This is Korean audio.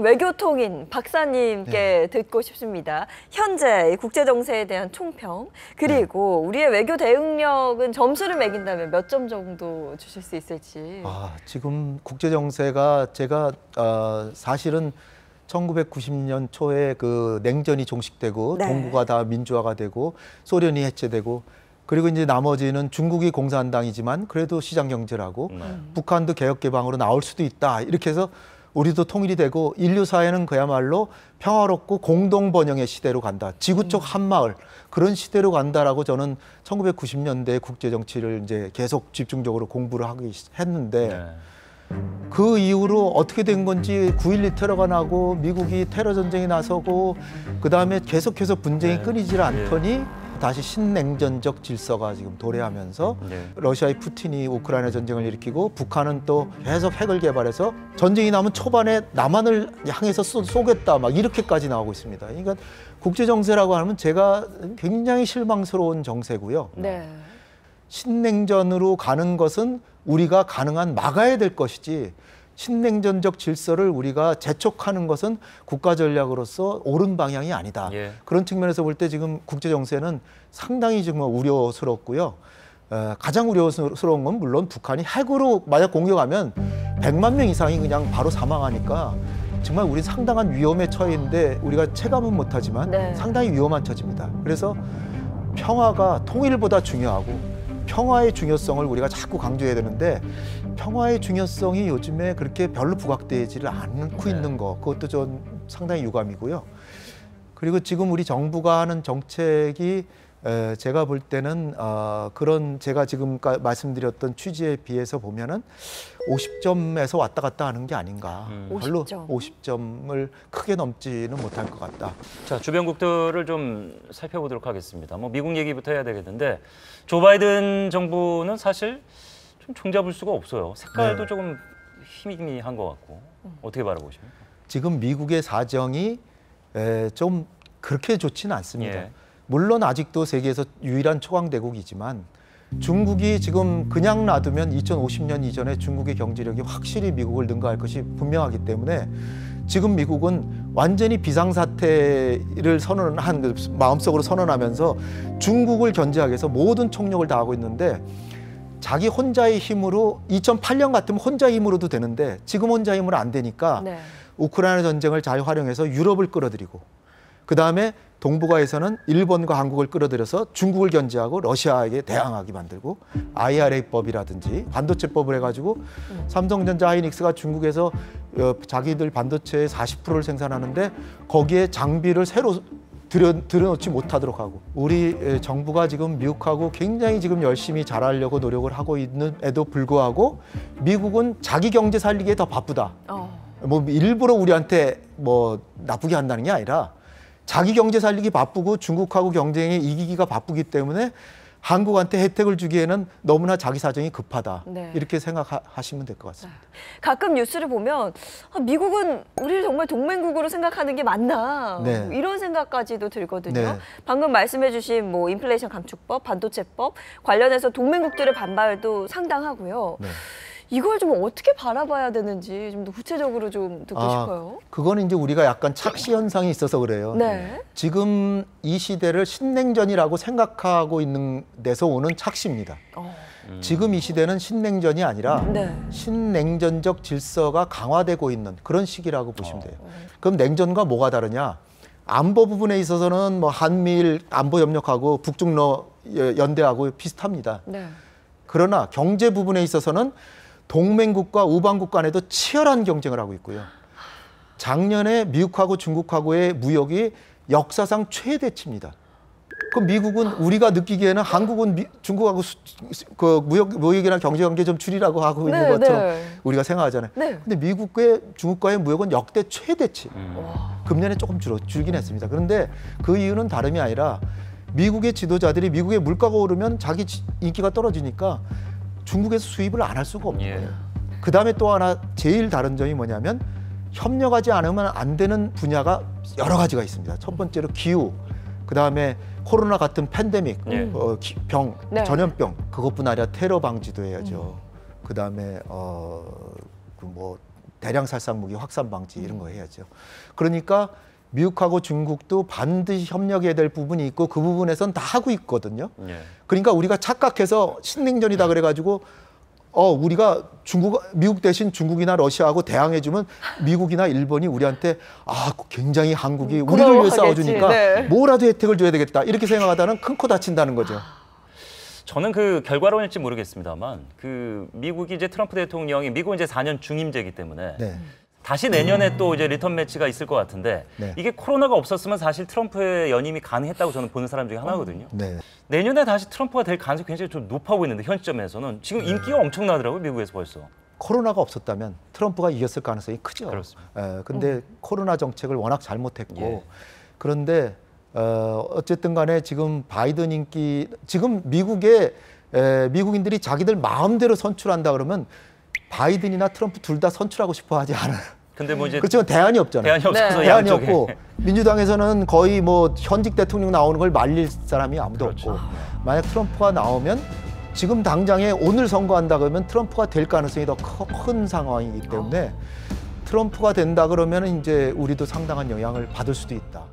외교통인 박사님께 듣고 싶습니다. 현재 국제 정세에 대한 총평, 그리고 우리의 외교 대응력은 점수를 매긴다면 몇 점 정도 주실 수 있을지. 지금 국제 정세가 제가 사실은 1990년 초에 그 냉전이 종식되고 동구가 다 민주화가 되고 소련이 해체되고 그리고 이제 나머지는 중국이 공산당이지만 그래도 시장 경제라고 북한도 개혁 개방으로 나올 수도 있다. 이렇게 해서 우리도 통일이 되고 인류 사회는 그야말로 평화롭고 공동 번영의 시대로 간다. 지구촌 한마을 그런 시대로 간다라고 저는 1990년대 국제 정치를 이제 계속 집중적으로 공부를 하기 했는데 그 이후로 어떻게 된 건지 9.12 테러가 나고 미국이 테러 전쟁에 나서고 그다음에 계속해서 분쟁이 끊이질 않더니 다시 신냉전적 질서가 지금 도래하면서 러시아의 푸틴이 우크라이나 전쟁을 일으키고 북한은 또 계속 핵을 개발해서 전쟁이 나면 초반에 남한을 향해서 쏘겠다 막 이렇게까지 나오고 있습니다. 그러니까 국제 정세라고 하면 제가 굉장히 실망스러운 정세고요. 신냉전으로 가는 것은 우리가 가능한 막아야 될 것이지 신냉전적 질서를 우리가 재촉하는 것은 국가 전략으로서 옳은 방향이 아니다. 그런 측면에서 볼 때 지금 국제 정세는 상당히 정말 우려스럽고요. 가장 우려스러운 건 물론 북한이 핵으로 만약 공격하면 100만 명 이상이 그냥 바로 사망하니까 정말 우리 상당한 위험에 처해 있는데 우리가 체감은 못하지만 상당히 위험한 처지입니다. 그래서 평화가 통일보다 중요하고 평화의 중요성을 우리가 자꾸 강조해야 되는데 평화의 중요성이 요즘에 그렇게 별로 부각되지를 않고 있는 거 그것도 좀 상당히 유감이고요. 그리고 지금 우리 정부가 하는 정책이 제가 볼 때는 그런 제가 지금 말씀드렸던 취지에 비해서 보면은 50점에서 왔다 갔다 하는 게 아닌가. 50점. 별로 50점을 크게 넘지는 못할 것 같다. 자, 주변국들을 좀 살펴보도록 하겠습니다. 미국 얘기부터 해야 되겠는데 조 바이든 정부는 사실 좀 종잡을 수가 없어요. 색깔도 조금 희미한 것 같고 어떻게 바라보십니까? 지금 미국의 사정이 좀 그렇게 좋지는 않습니다. 물론 아직도 세계에서 유일한 초강대국이지만 중국이 지금 그냥 놔두면 2050년 이전에 중국의 경제력이 확실히 미국을 능가할 것이 분명하기 때문에 지금 미국은 완전히 비상사태를 마음속으로 선언하면서 중국을 견제하기 위해서 모든 총력을 다하고 있는데 자기 혼자의 힘으로 2008년 같으면 혼자 힘으로도 되는데 지금 혼자 힘으로 안 되니까 우크라이나 전쟁을 잘 활용해서 유럽을 끌어들이고 그다음에 동북아에서는 일본과 한국을 끌어들여서 중국을 견제하고 러시아에게 대항하게 만들고 IRA법이라든지 반도체법을 해가지고 삼성전자 하이닉스가 중국에서 자기들 반도체의 40%를 생산하는데 거기에 장비를 새로 들여놓지 못하도록 하고 우리 정부가 지금 미국하고 굉장히 지금 열심히 잘하려고 노력을 하고 있는에도 불구하고 미국은 자기 경제 살리기에 더 바쁘다. 일부러 우리한테 나쁘게 한다는 게 아니라 자기 경제 살리기 바쁘고 중국하고 경쟁에 이기기가 바쁘기 때문에 한국한테 혜택을 주기에는 너무나 자기 사정이 급하다. 이렇게 생각하시면 될 것 같습니다. 가끔 뉴스를 보면 미국은 우리를 정말 동맹국으로 생각하는 게 맞나 이런 생각까지도 들거든요. 방금 말씀해 주신 인플레이션 감축법, 반도체법 관련해서 동맹국들의 반발도 상당하고요. 이걸 좀 어떻게 바라봐야 되는지 좀 더 구체적으로 좀 듣고 싶어요. 그거는 이제 우리가 약간 착시 현상이 있어서 그래요. 지금 이 시대를 신냉전이라고 생각하고 있는 데서 오는 착시입니다. 지금 이 시대는 신냉전이 아니라 신냉전적 질서가 강화되고 있는 그런 시기라고 보시면 돼요. 그럼 냉전과 뭐가 다르냐? 안보 부분에 있어서는 한미일 안보 협력하고 북중러 연대하고 비슷합니다. 그러나 경제 부분에 있어서는 동맹국과 우방국 간에도 치열한 경쟁을 하고 있고요. 작년에 미국하고 중국하고의 무역이 역사상 최대치입니다. 그럼 미국은 우리가 느끼기에는 한국은 중국하고 무역이나 경제관계 좀 줄이라고 하고 있는 것처럼 우리가 생각하잖아요. 근데 미국과 중국과의 무역은 역대 최대치. 금년에 조금 줄긴 했습니다. 그런데 그 이유는 다름이 아니라 미국의 지도자들이 미국의 물가가 오르면 자기 인기가 떨어지니까 중국에서 수입을 안 할 수가 없는 거예요. 그다음에 또 하나 제일 다른 점이 뭐냐면 협력하지 않으면 안 되는 분야가 여러 가지가 있습니다. 첫 번째로 기후, 그다음에 코로나 같은 팬데믹, 병, 전염병, 그것뿐 아니라 테러 방지도 해야죠. 그다음에 대량 살상 무기 확산 방지 이런 거 해야죠. 그러니까 미국하고 중국도 반드시 협력해야 될 부분이 있고 그 부분에선 다 하고 있거든요. 그러니까 우리가 착각해서 신냉전이다 그래가지고 우리가 미국 대신 중국이나 러시아하고 대항해주면 미국이나 일본이 우리한테 굉장히 한국이 우리를 위해 싸워주니까 네. 뭐라도 혜택을 줘야 되겠다 이렇게 생각하다는 큰 코 다친다는 거죠. 저는 그 결과론일지 모르겠습니다만 그 미국이 이제 트럼프 대통령이 미국은 이제 4년 중임제이기 때문에 네. 다시 내년에 또 이제 리턴 매치가 있을 것 같은데 네. 이게 코로나가 없었으면 사실 트럼프의 연임이 가능했다고 저는 보는 사람 중에 하나거든요. 네. 내년에 다시 트럼프가 될 가능성이 굉장히 좀 높아 보이는데 현 시점에서는 지금 인기가 엄청나더라고요. 미국에서 벌써. 코로나가 없었다면 트럼프가 이겼을 가능성이 크죠. 그렇습니다. 근데 코로나 정책을 워낙 잘못했고 그런데 어쨌든 간에 지금 바이든 인기 지금 미국인들이 자기들 마음대로 선출한다 그러면 바이든이나 트럼프 둘 다 선출하고 싶어 하지 않아요. 근데 뭐 이제 그렇지만 대안이 없잖아요. 대안이 없어서 대안이 없고 민주당에서는 거의 뭐 현직 대통령 나오는 걸 말릴 사람이 아무도 없고 만약 트럼프가 나오면 지금 당장에 오늘 선거한다 그러면 트럼프가 될 가능성이 더 큰 상황이기 때문에 트럼프가 된다 그러면 이제 우리도 상당한 영향을 받을 수도 있다.